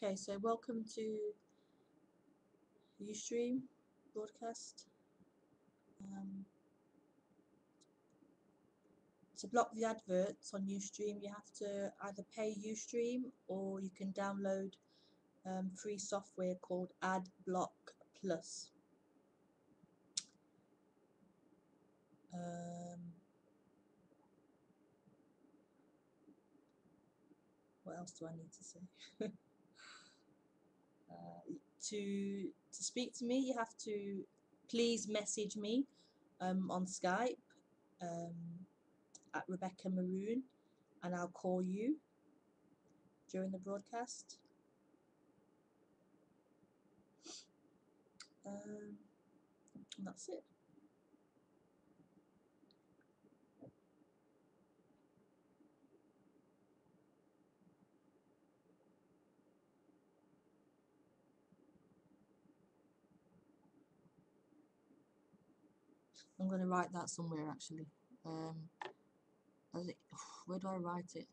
Okay, so welcome to Ustream broadcast. To block the adverts on Ustream, you have to either pay Ustream or you can download free software called AdBlock Plus. What else do I need to say? To speak to me, you have to please message me on Skype at Rebecca Maroon, and I'll call you during the broadcast. And that's it. I'm going to write that somewhere actually. Where do I write it?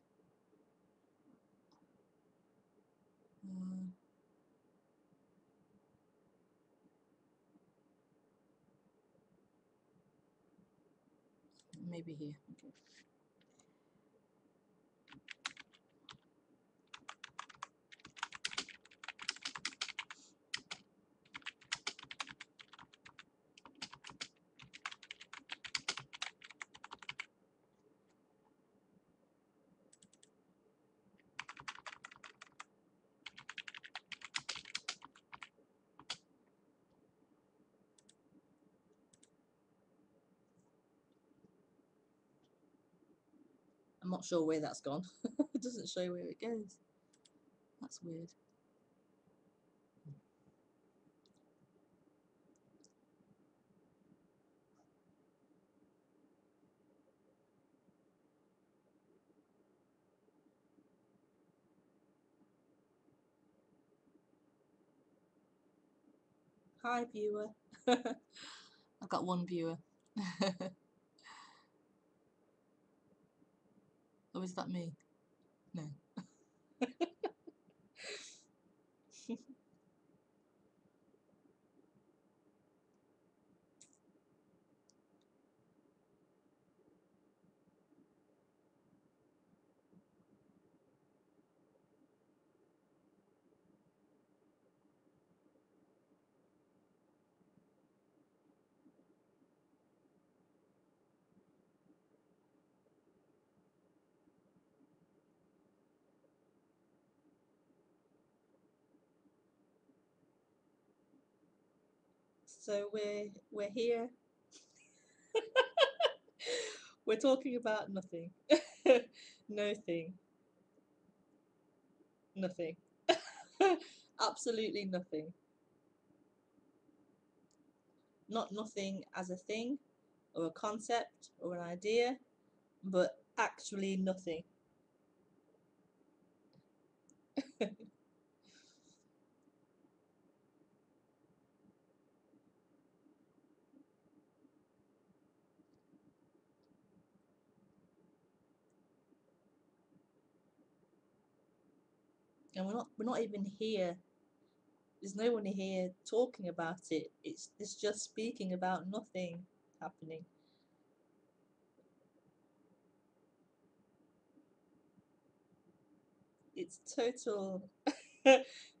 Maybe here. Okay. I'm not sure where that's gone. It doesn't show where it goes. That's weird. Hi viewer. I've got one viewer. Oh, is that me? No. So we're here. We're talking about nothing. Nothing. Nothing. Absolutely nothing. Not nothing as a thing or a concept or an idea, but actually nothing. And we're not even here. There's no one here talking about it. It's just speaking about nothing happening. It's total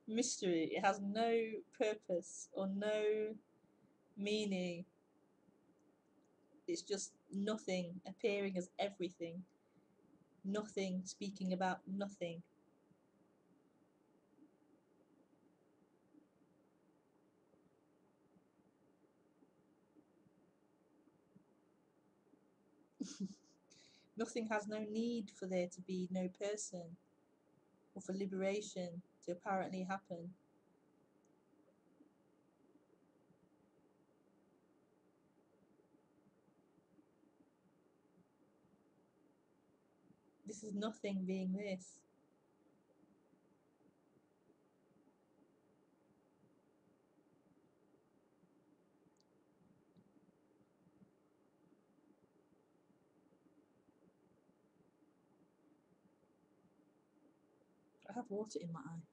mystery. It has no purpose or no meaning. It's just nothing appearing as everything. Nothing speaking about nothing. Nothing has no need for there to be no person or for liberation to apparently happen. This is nothing being this. I have water in my eye.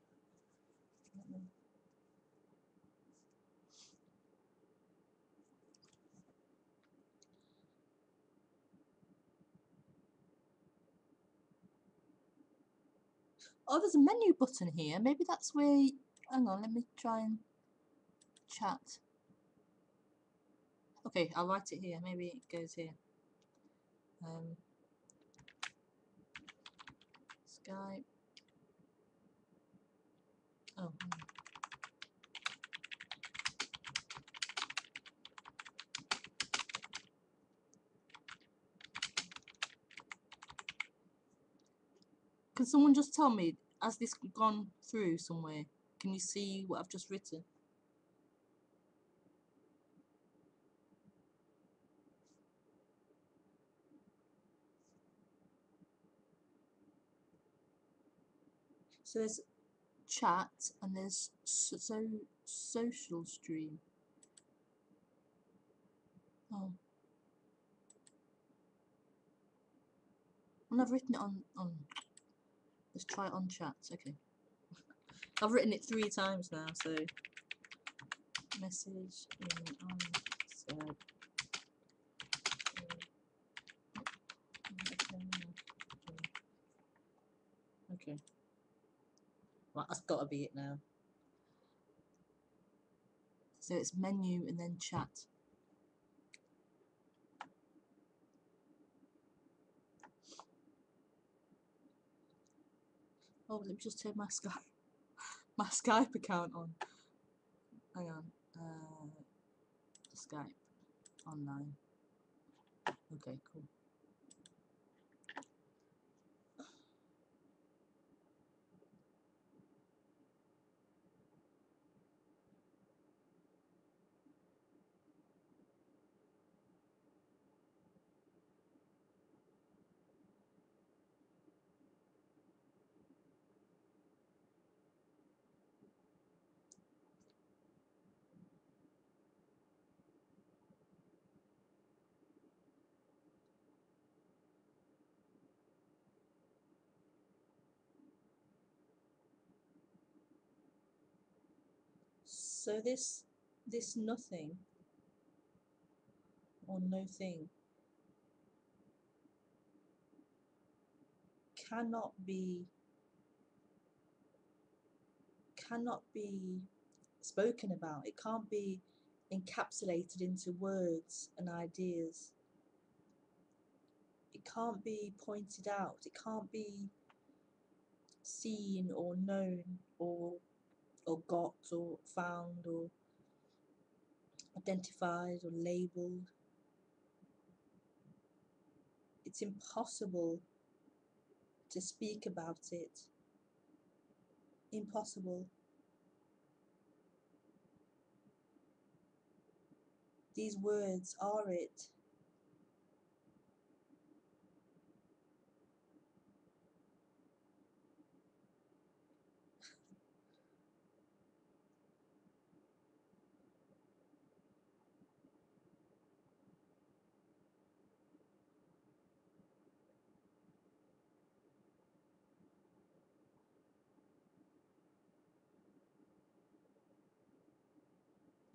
Oh, there's a menu button here. Maybe that's where. Hang on, let me try and chat. Okay, I'll write it here. Maybe it goes here. Skype. Oh. Can someone just tell me, has this gone through somewhere? Can you see what I've just written? So there's chat and there's social stream. Oh. And I've written it on. Let's try it on chat. Okay. I've written it 3 times now, so message in on Skype. Okay. Right, that's got to be it now. So it's menu and then chat. Oh, let me just turn my Skype account on. Hang on. Skype online. Okay, cool. So this nothing or no thing cannot be spoken about. It can't be encapsulated into words and ideas. It can't be pointed out. It can't be seen or known or got or found or identified or labeled. It's impossible to speak about it. Impossible. These words are it.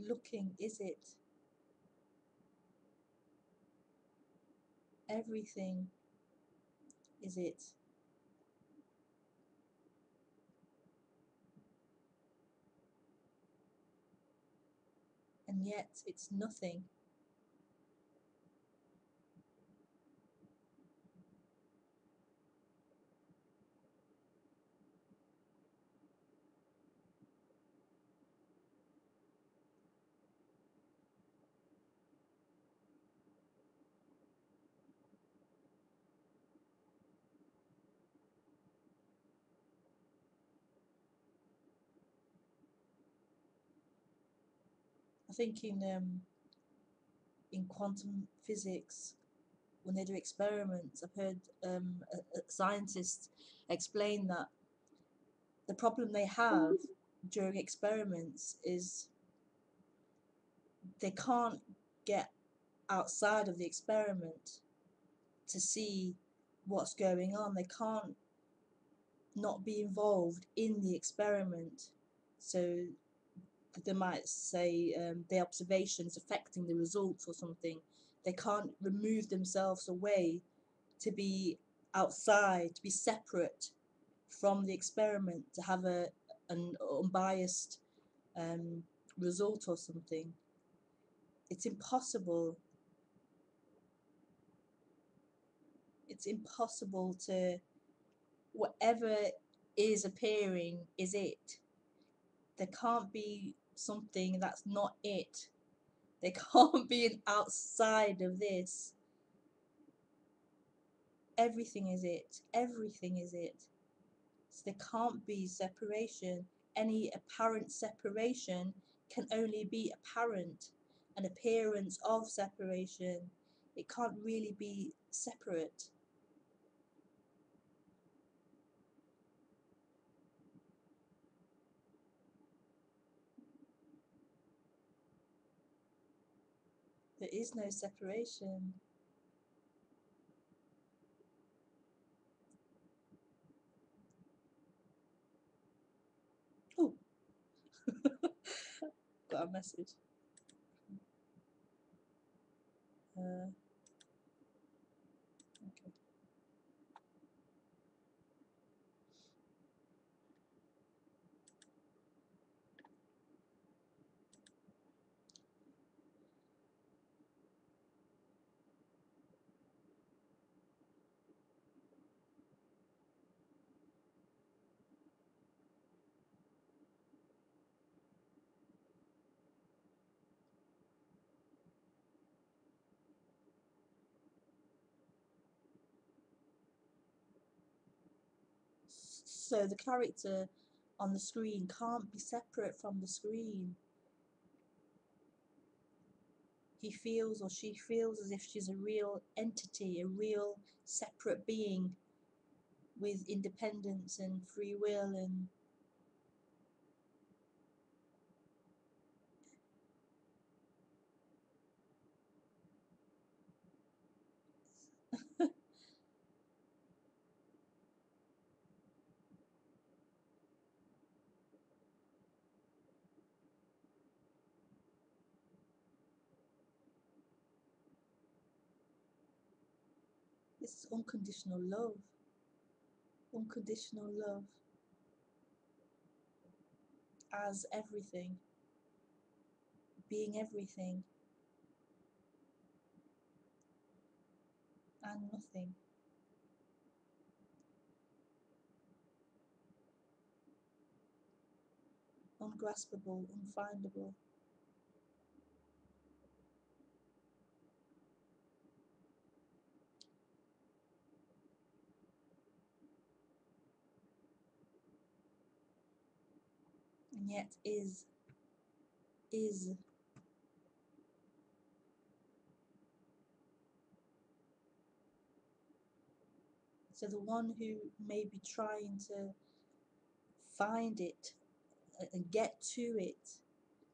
Looking is it. Everything is it. And yet it's nothing. I think in quantum physics, when they do experiments, I've heard a scientist explain that the problem they have during experiments is they can't get outside of the experiment to see what's going on. They can't not be involved in the experiment. So they might say the observations affecting the results or something. They can't remove themselves away to be outside, to be separate from the experiment to have an unbiased result or something. It's impossible. It's impossible to, whatever is appearing is it. There can't be something that's not it. There can't be an outside of this. Everything is it. Everything is it. So there can't be separation. Any apparent separation can only be apparent, an appearance of separation. It can't really be separate. There is no separation. Oh, got a message. Okay. So the character on the screen can't be separate from the screen. He feels or she feels as if she's a real entity, a real separate being with independence and free will and this is unconditional love. Unconditional love as everything, being everything and nothing. Ungraspable, unfindable. And yet is. So the one who may be trying to find it and get to it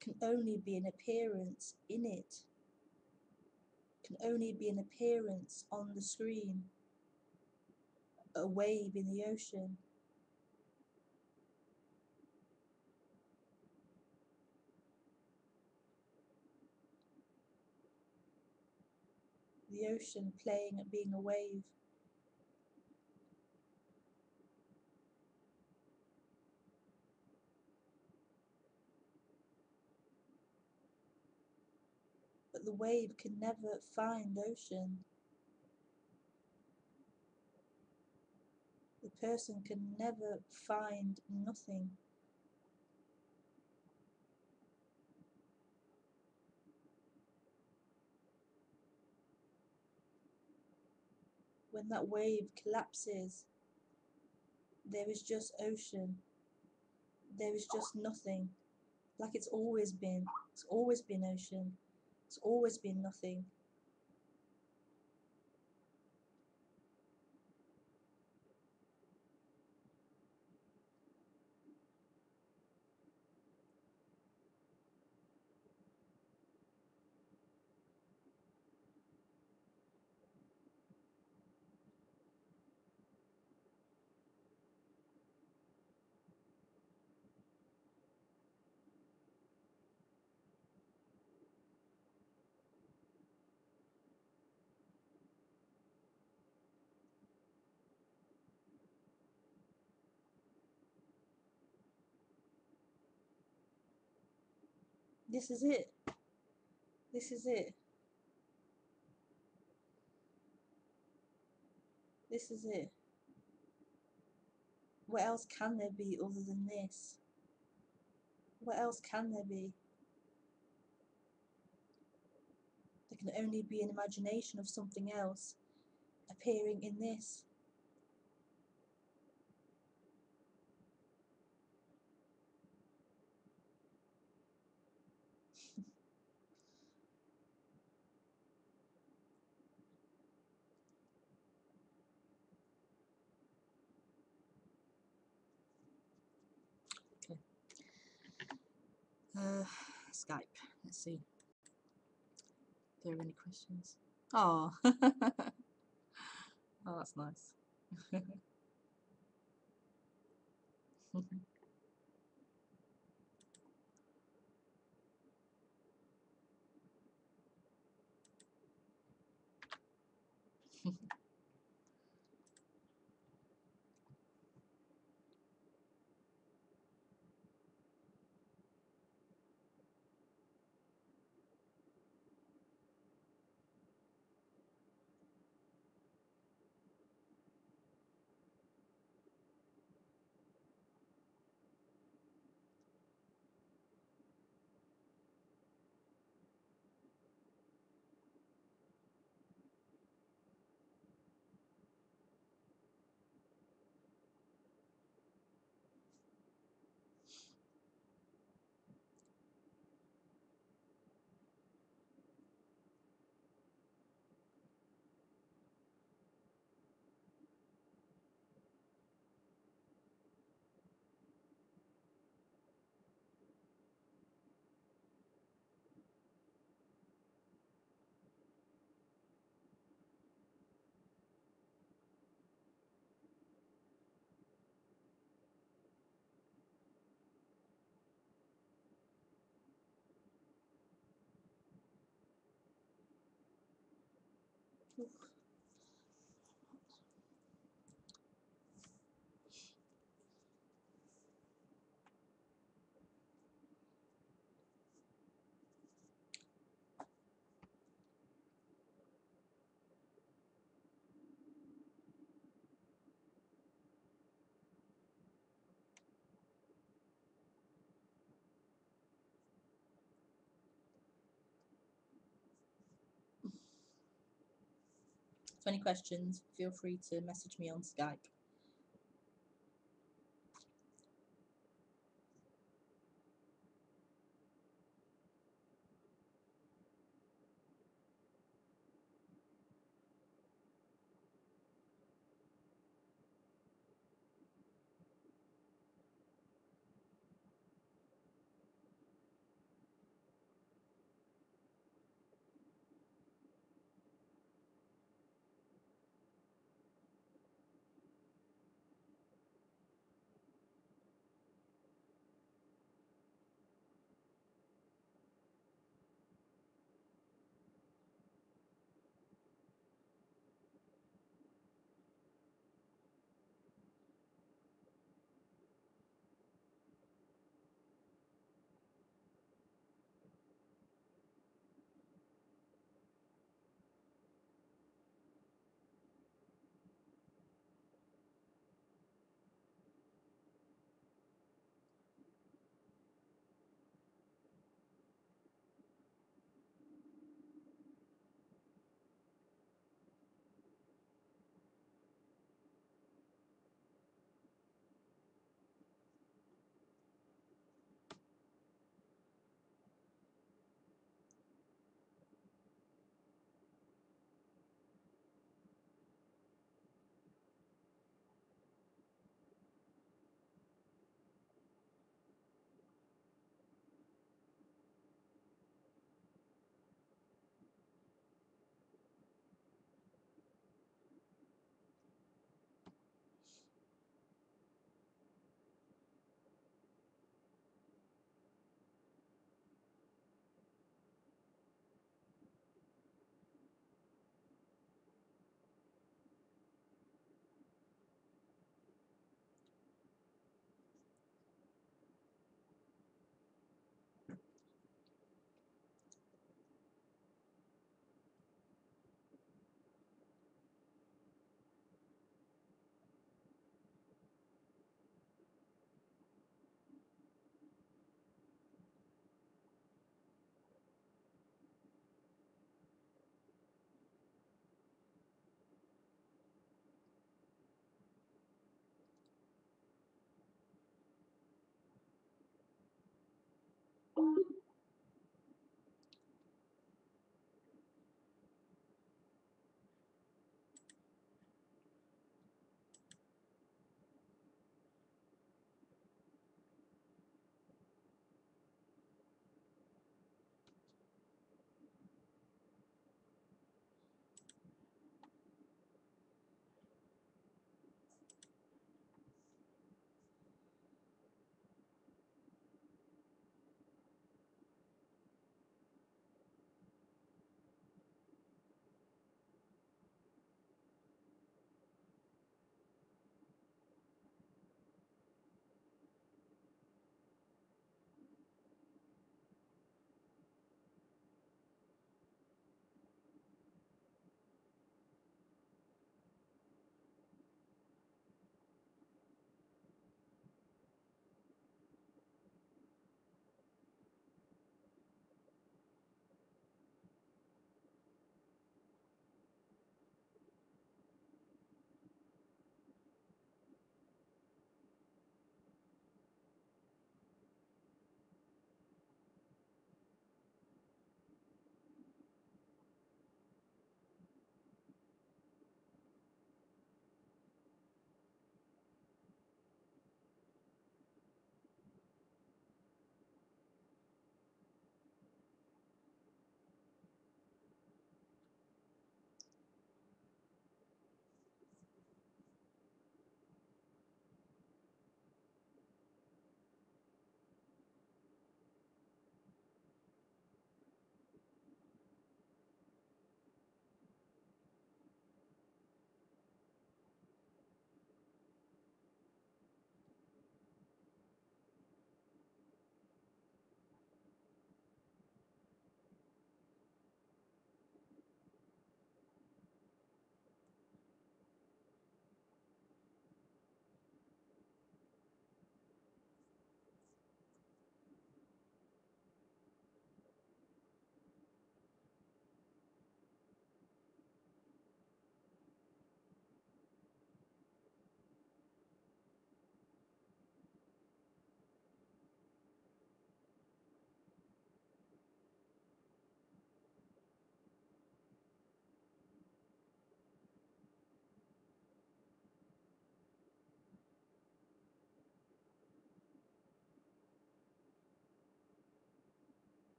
can only be an appearance in it, can only be an appearance on the screen, a wave in the ocean. The ocean playing at being a wave. But the wave can never find ocean. The person can never find nothing. When that wave collapses, there is just ocean. There is just nothing. Like it's always been. It's always been ocean. It's always been nothing. This is it. This is it. This is it. What else can there be other than this? What else can there be? There can only be an imagination of something else appearing in this. Okay. Skype. Let's see. If there are any questions. Oh, oh, that's nice. 20 questions, feel free to message me on Skype.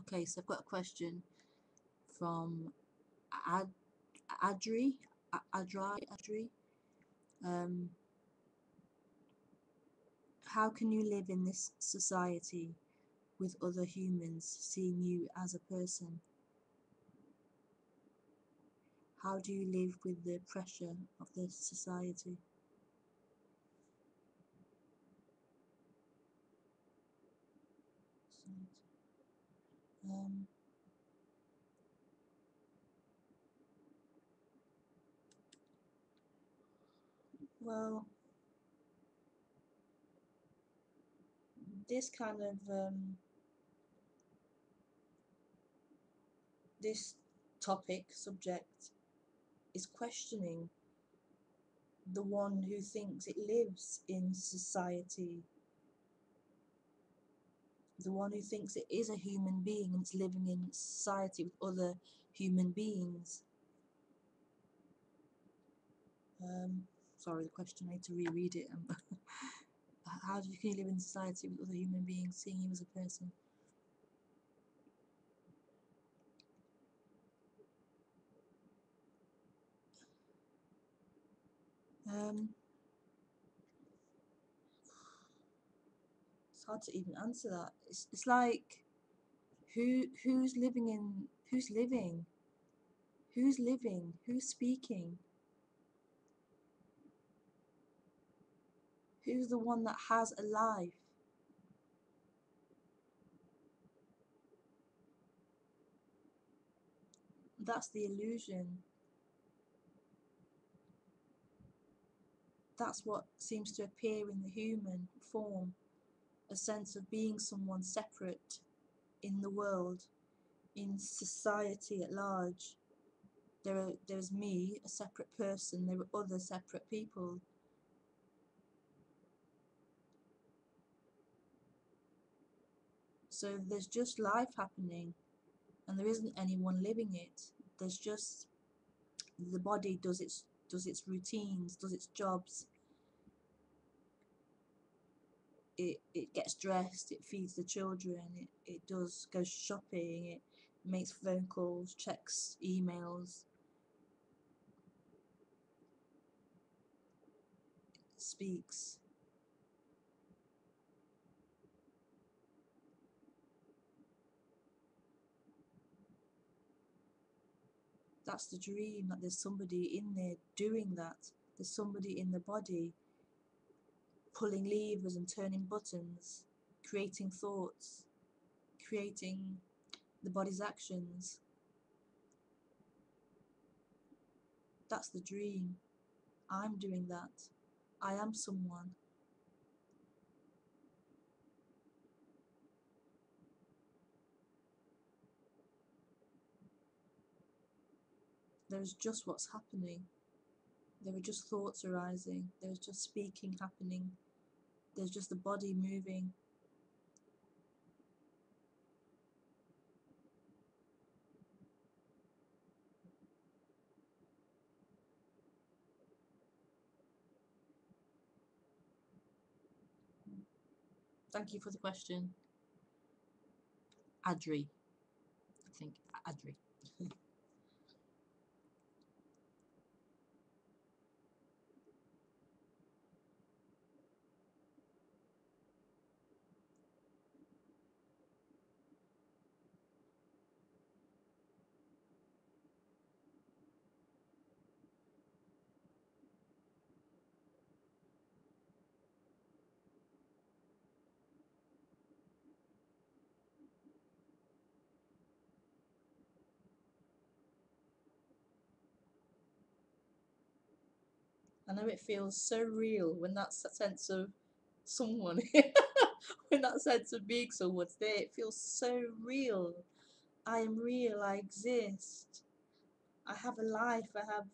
Okay, so I've got a question from Ad Adri. Adri. Um, how can you live in this society with other humans seeing you as a person? How do you live with the pressure of this society? Um, well, this kind of this subject is questioning the one who thinks it lives in society, the one who thinks it is a human being and it's living in society with other human beings. Sorry, the question, I need to reread it. How can you live in society with other human beings seeing you as a person? It's hard to even answer that. It's like who's living in who's living? Who's living? Who's speaking? Who's the one that has a life? That's the illusion. That's what seems to appear in the human form, a sense of being someone separate in the world, in society at large. There's me, a separate person, there are other separate people. So there's just life happening, and there isn't anyone living it. There's just the body does its routines, does its jobs. It gets dressed, it feeds the children, it goes shopping, it makes phone calls, checks emails, speaks. That's the dream, that there's somebody in there doing that. There's somebody in the body pulling levers and turning buttons, creating thoughts, creating the body's actions. That's the dream. I'm doing that. I am someone. There's just what's happening. There are just thoughts arising. There's just speaking happening. There's just the body moving. Thank you for the question. Adri, I think. Adri. I know it feels so real when that sense of someone, when that sense of being someone's there, it feels so real. I am real, I exist. I have a life, I have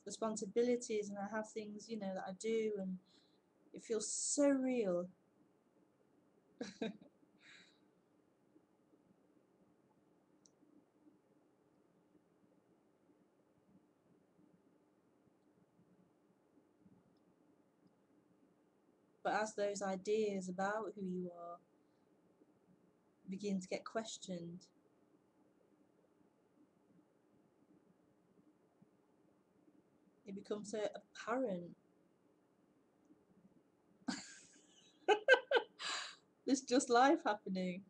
responsibilities, and I have things, that I do, and it feels so real. But as those ideas about who you are begin to get questioned, It becomes so apparent. It's just life happening.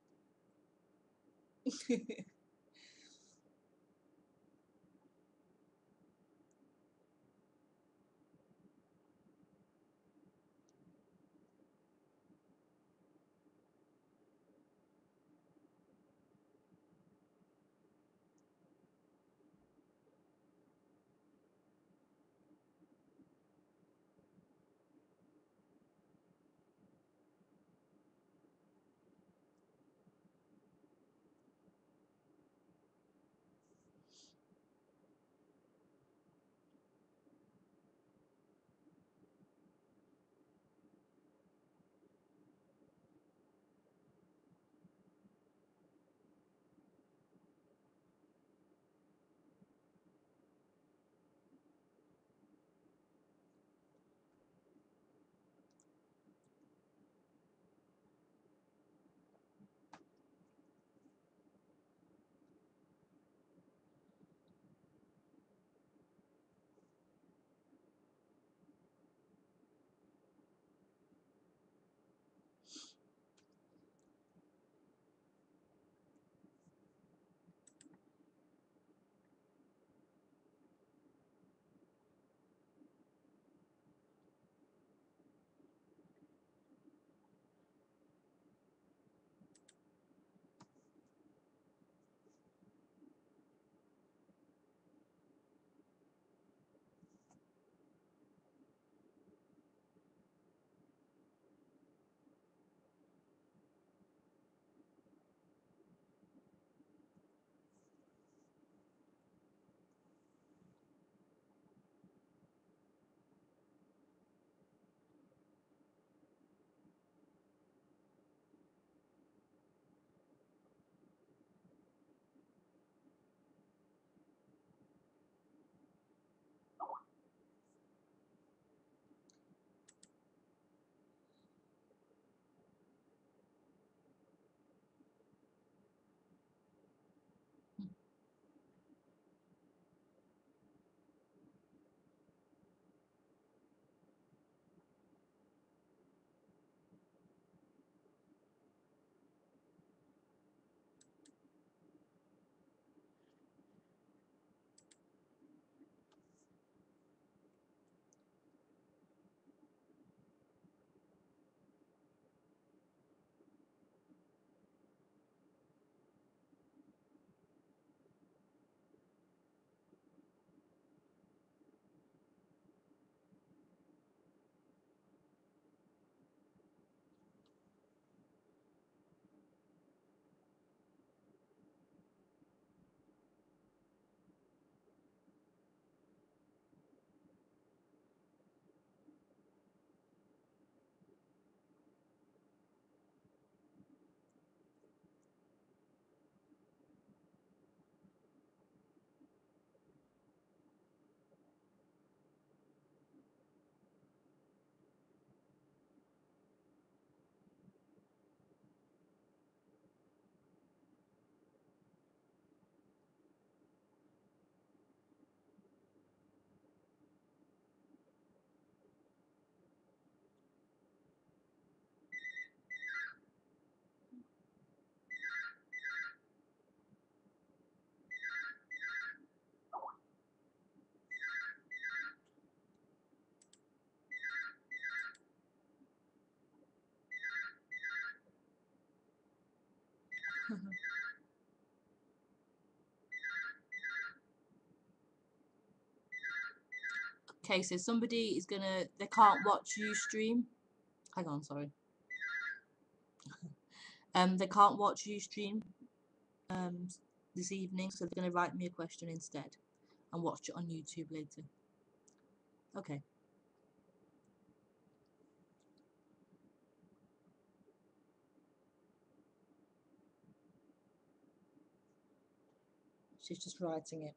Okay, so somebody is gonna, they can't watch Ustream. Hang on, sorry. They can't watch Ustream um this evening, so they're gonna write me a question instead and watch it on YouTube later. Okay. She's just writing it.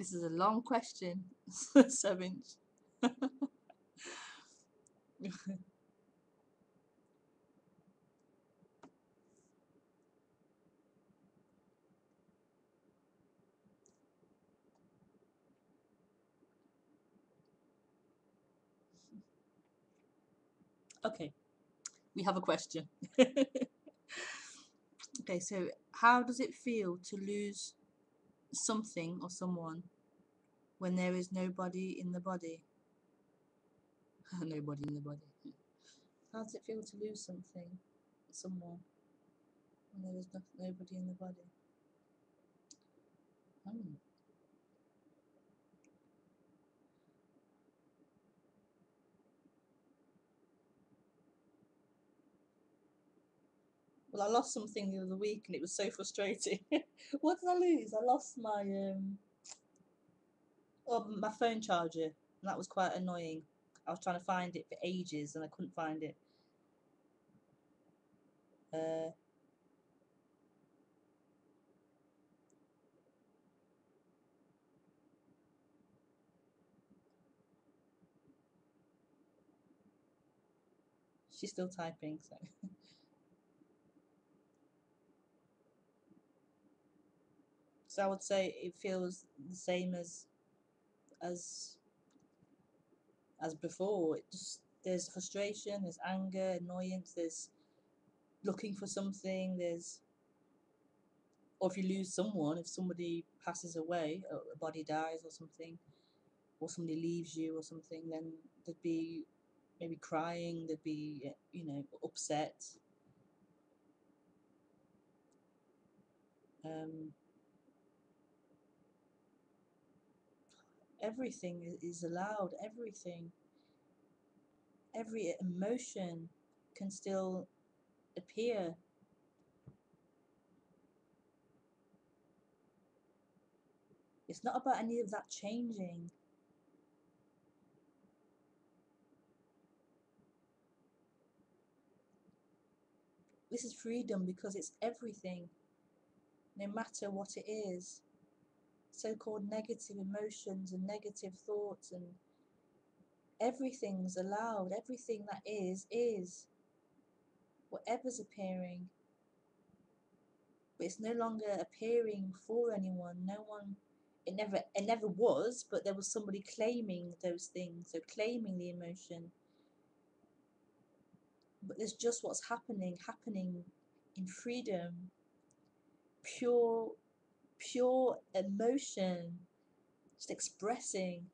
This is a long question. 7 inch. Okay, we have a question. Okay, so how does it feel to lose something or someone when there is nobody in the body? Nobody in the body. How does it feel to lose something, someone, when there is nobody in the body? Hmm. Well, I lost something the other week and it was so frustrating. What did I lose? I lost my phone charger, and that was quite annoying. I was trying to find it for ages and I couldn't find it. Uh, she's still typing, so. So I would say it feels the same as as before. It just, there's frustration, there's anger, annoyance, there's looking for something, there's, or if you lose someone, if somebody passes away, or a body dies or something, or somebody leaves you or something, then there'd be maybe crying, there'd be, upset. Um, everything is allowed, every emotion can still appear. It's not about any of that changing. This is freedom because it's everything, no matter what it is. So-called negative emotions and negative thoughts, and everything's allowed. Everything that is. Whatever's appearing. But it's no longer appearing for anyone. No one, it never was, but there was somebody claiming those things, so claiming the emotion. But there's just what's happening in freedom, pure pure emotion, just expressing.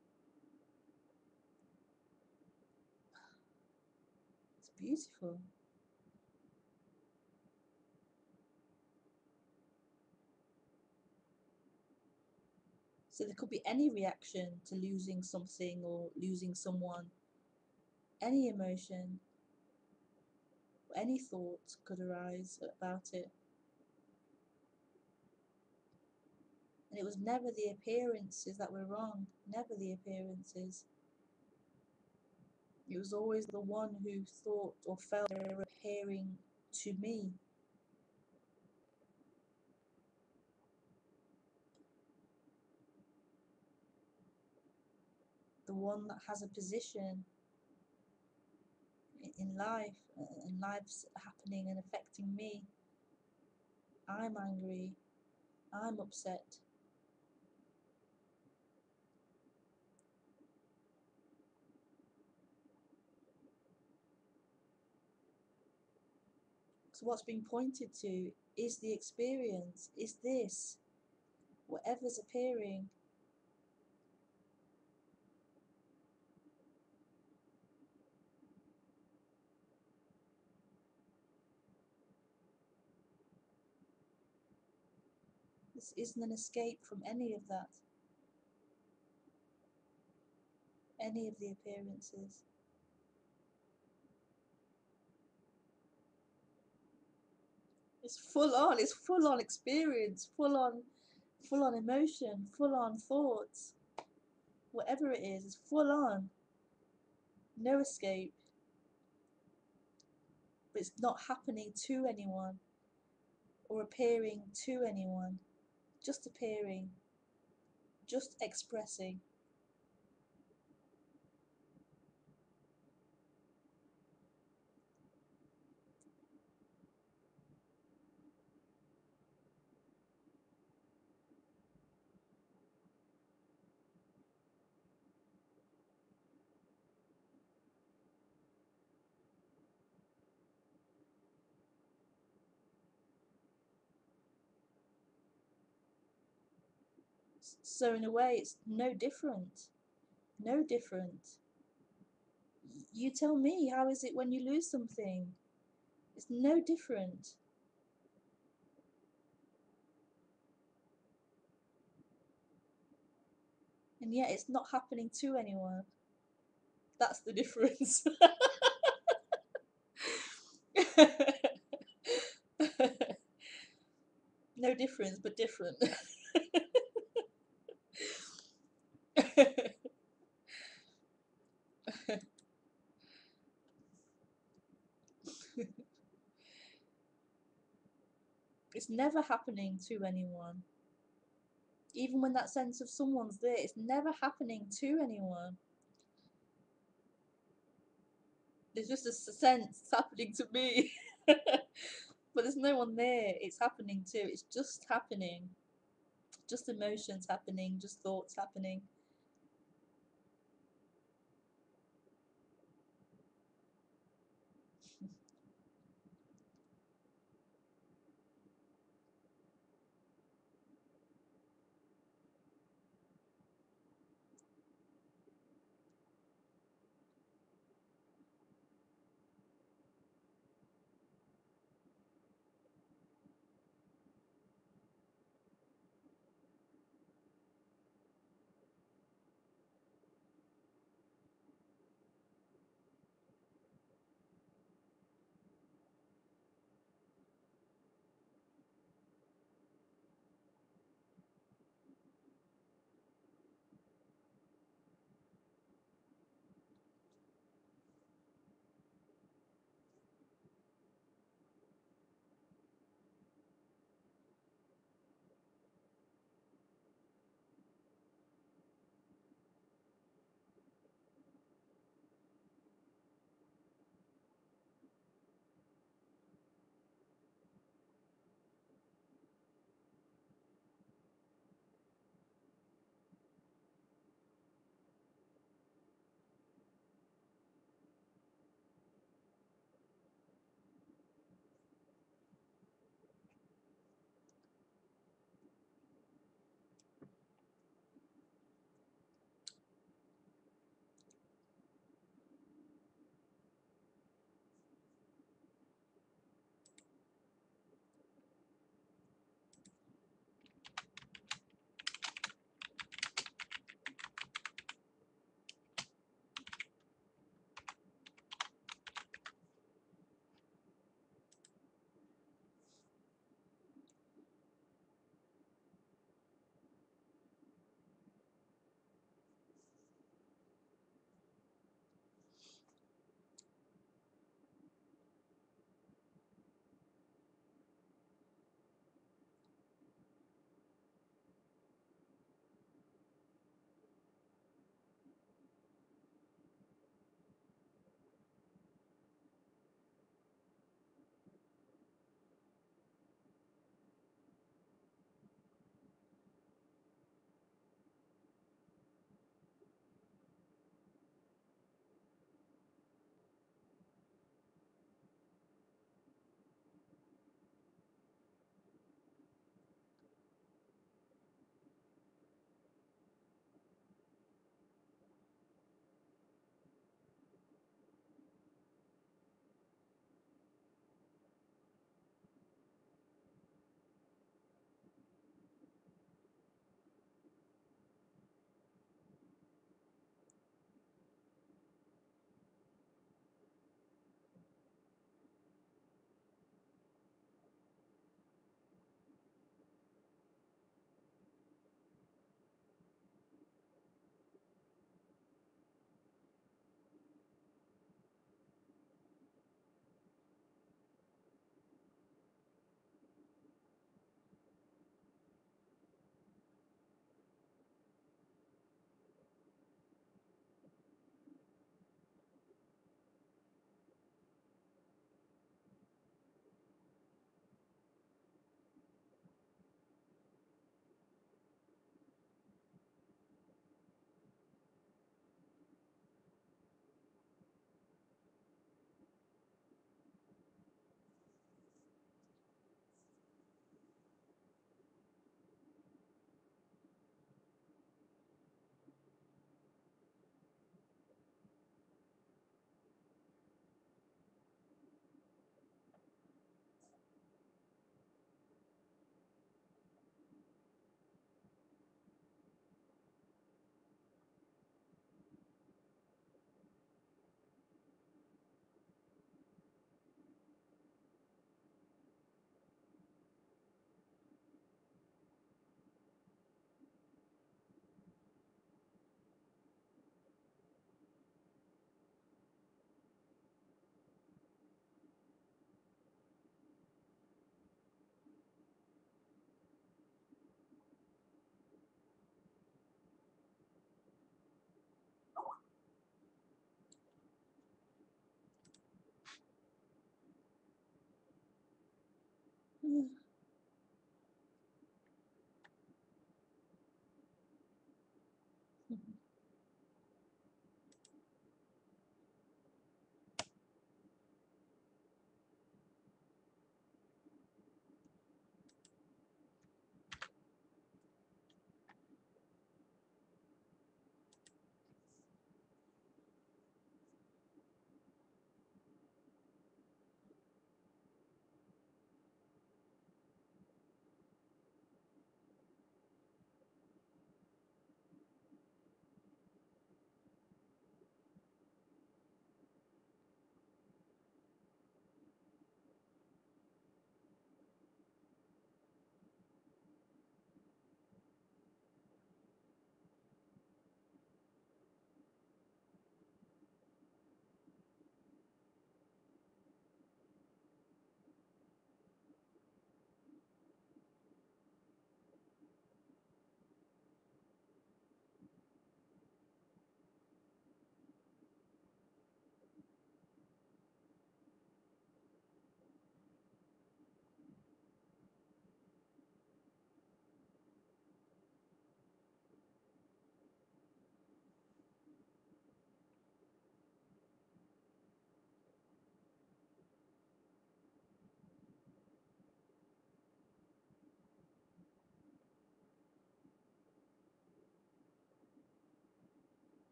It's beautiful. So there could be any reaction to losing something or losing someone, any emotion, any thought could arise about it. And it was never the appearances that were wrong, never the appearances. It was always the one who thought or felt they were appearing to me. The one that has a position in life, and life's happening and affecting me. I'm angry, I'm upset. So what's being pointed to is the experience, is this, whatever's appearing. This isn't an escape from any of that, any of the appearances. It's full on experience, full on emotion, full on thoughts. Whatever it is, it's full on. No escape. But it's not happening to anyone or appearing to anyone. Just appearing, just expressing. So in a way, it's no different. No different. You tell me, how is it when you lose something? It's no different. And yet it's not happening to anyone. That's the difference. No difference, but different. It's never happening to anyone. Even when that sense of someone's there, it's never happening to anyone. There's just a sense it's happening to me. But there's no one there it's happening to. It's just happening. Just emotions happening, just thoughts happening.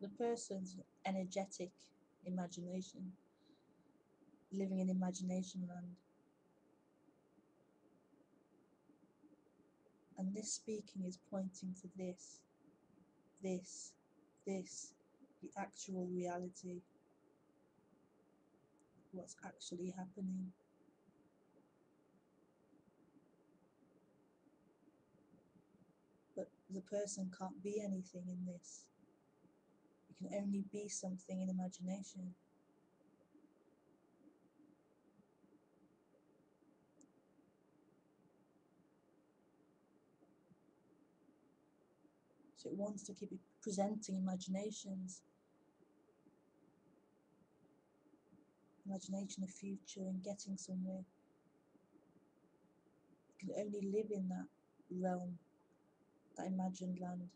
The person's energetic imagination, living in imagination land. And this speaking is pointing to this, the actual reality, what's actually happening. But the person can't be anything in this. It can only be something in imagination. So it wants to keep presenting imaginations, imagination of future and getting somewhere. It can only live in that realm, that imagined land.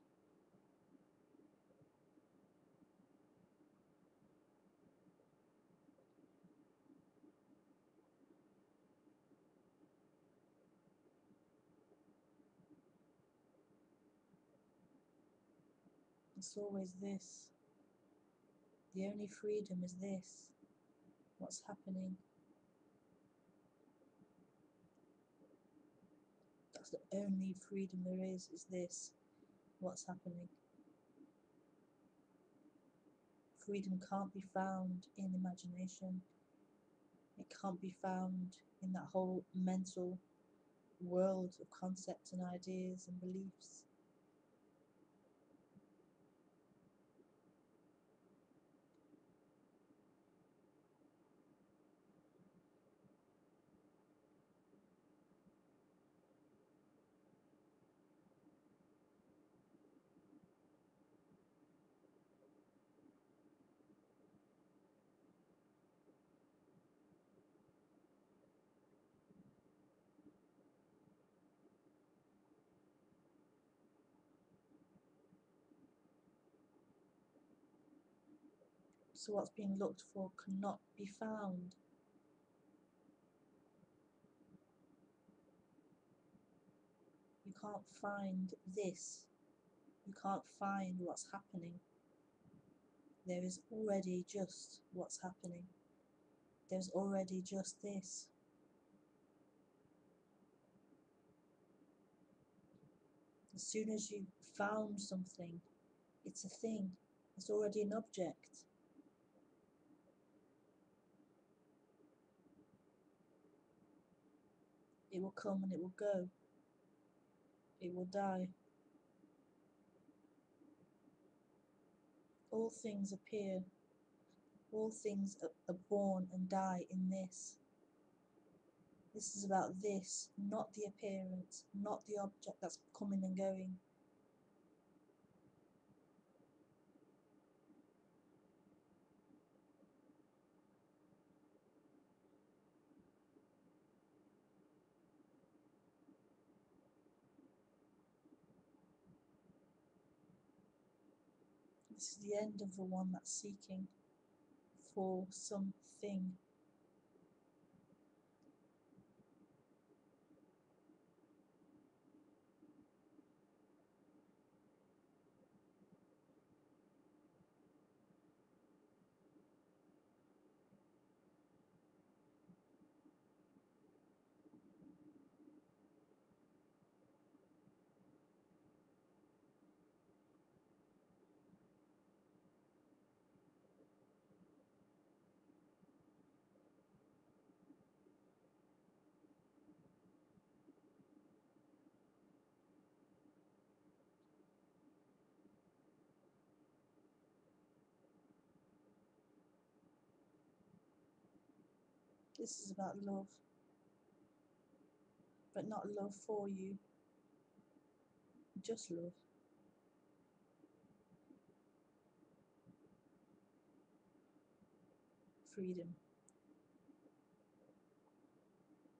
It's always this. The only freedom is this. What's happening? That's the only freedom there is this. What's happening? Freedom can't be found in imagination. It can't be found in that whole mental world of concepts and ideas and beliefs. So what's being looked for cannot be found. You can't find this. You can't find what's happening. There is already just what's happening. There's already just this. As soon as you found something, it's a thing. It's already an object. It will come and it will go. It will die. All things appear. All things are born and die in this. This is about this, not the appearance, not the object that's coming and going. This is the end of the one that's seeking for something. This is about love, but not love for you, just love. Freedom,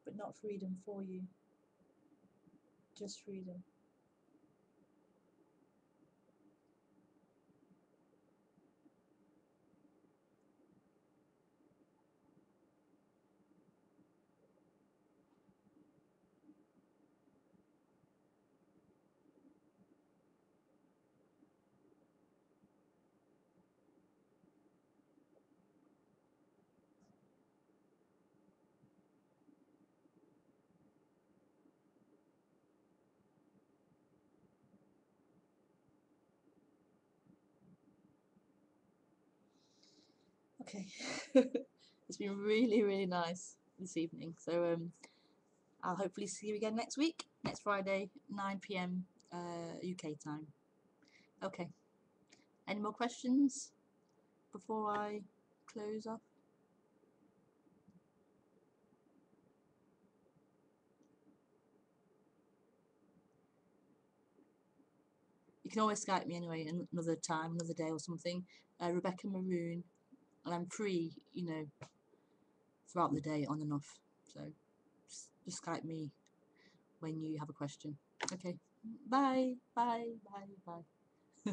but not freedom for you, just freedom. Okay. It's been really, really nice this evening. So I'll hopefully see you again next week, next Friday, 9 p.m. UK time. Okay. Any more questions before I close off? You can always Skype me anyway, another time, another day or something. Rebecca Maroon, and I'm free, throughout the day on and off. So just Skype me when you have a question. Okay. Bye, bye, bye, bye.